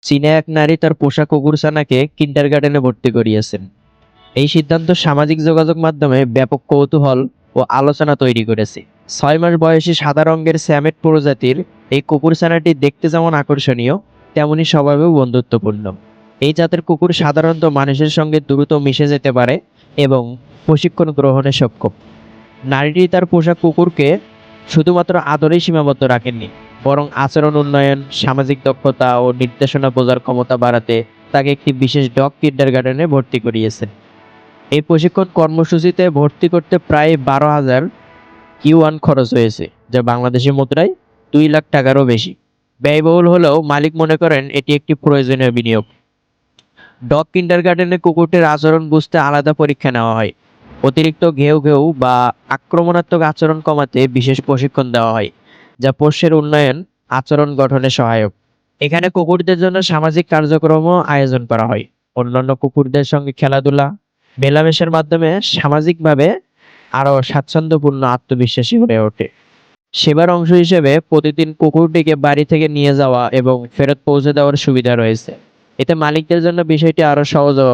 চীনে এক নারী তার পোষা কুকুরছানাকে কিন্ডারগার্টেনে ভর্তি করিয়েছেন। এই সিদ্ধান্ত সামাজিক যোগাযোগ মাধ্যমে ব্যাপক কৌতূহল ও আলোচনা তৈরি করেছে। 6 মাস বয়সী সাদা রঙের স্যামেট প্রজাতির এই কুকুরছানাটি দেখতে যেমন আকর্ষণীয়, তেমনি স্বভাবেও বন্ধুত্বপূর্ণ। এই জাতের কুকুর সাধারণত মানুষের সঙ্গে দ্রুত মিশে যেতে পারে এবং প্রশিক্ষণ গ্রহণে সক্ষম। নারীটি তার পোষা কুকুরকে শুধুমাত্র আদরেই সীমাবদ্ধ রাখেননি, বরং আচরণ উন্নয়ন, সামাজিক দক্ষতা ও নির্দেশনা বোঝার ক্ষমতা বাড়াতে তাকে একটি বিশেষ ডগ কিন্ডারগার্টেনে ভর্তি করিয়েছেন। এই প্রশিক্ষণ কর্মসূচিতে ভর্তি করতে প্রায় 12,000 ইউয়ান খরচ হয়েছে, যা বাংলাদেশি মুদ্রায় 2 লাখ টাকারও বেশি। ব্যয়বহুল হলেও মালিক মনে করেন এটি একটি প্রয়োজনীয় বিনিয়োগ। ডগ কিন্ডারগার্টেনে কুকুরটির আচরণ বুঝতে আলাদা পরীক্ষা নেওয়া হয়। অতিরিক্ত ঘেউ ঘেউ বা আক্রমণাত্মক আচরণ কমাতে বিশেষ প্রশিক্ষণ দেওয়া হয়, যা পোষ্যের উন্নয়ন আচরণ গঠনে সহায়ক। এখানে কুকুরদের জন্য সামাজিক কার্যক্রমও আয়োজন করা হয়। অন্যান্য কুকুরদের সঙ্গে খেলাধুলা, মেলামেশার মাধ্যমে সামাজিকভাবে আরও স্বাচ্ছন্দ্যপূর্ণ আত্মবিশ্বাসী হয়ে ওঠে। সেবার অংশ হিসেবে প্রতিদিন কুকুরটিকে বাড়ি থেকে নিয়ে যাওয়া এবং ফেরত পৌঁছে দেওয়ার সুবিধা রয়েছে। এতে মালিকদের জন্য বিষয়টি আরও সহজ ও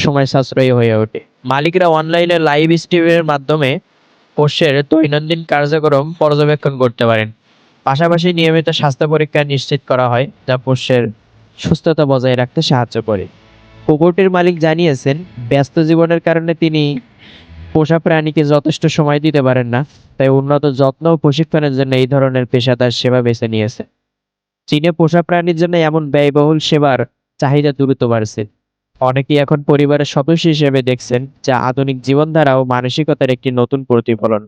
সময় সাশ্রয়ী হয়ে ওঠে। মালিকরা অনলাইনে লাইভ স্ট্রিমের মাধ্যমে পোষ্যের দৈনন্দিন কার্যক্রম পর্যবেক্ষণ করতে পারেন। পাশাপাশি নিয়মিত স্বাস্থ্য পরীক্ষা নিশ্চিত করা হয়, যা পোষ্যের সুস্থতা বজায় রাখতে সাহায্য করে। কুকুরটির মালিক জানিয়েছেন, ব্যস্ত জীবনের কারণে তিনি পোষা প্রাণীকে যথেষ্ট সময় দিতে পারেন না, তাই উন্নত যত্ন ও প্রশিক্ষণের জন্য এই ধরনের পেশাদার সেবা বেছে নিয়েছে। চীনে পোষা প্রাণীর জন্য এমন ব্যয়বহুল সেবার চাহিদা দ্রুত বাড়ছে। অনেকেই এখন পরিবারের সদস্য হিসেবে দেখছেন, যা আধুনিক জীবনধারা ও মানসিকতার একটি নতুন প্রতিফলন।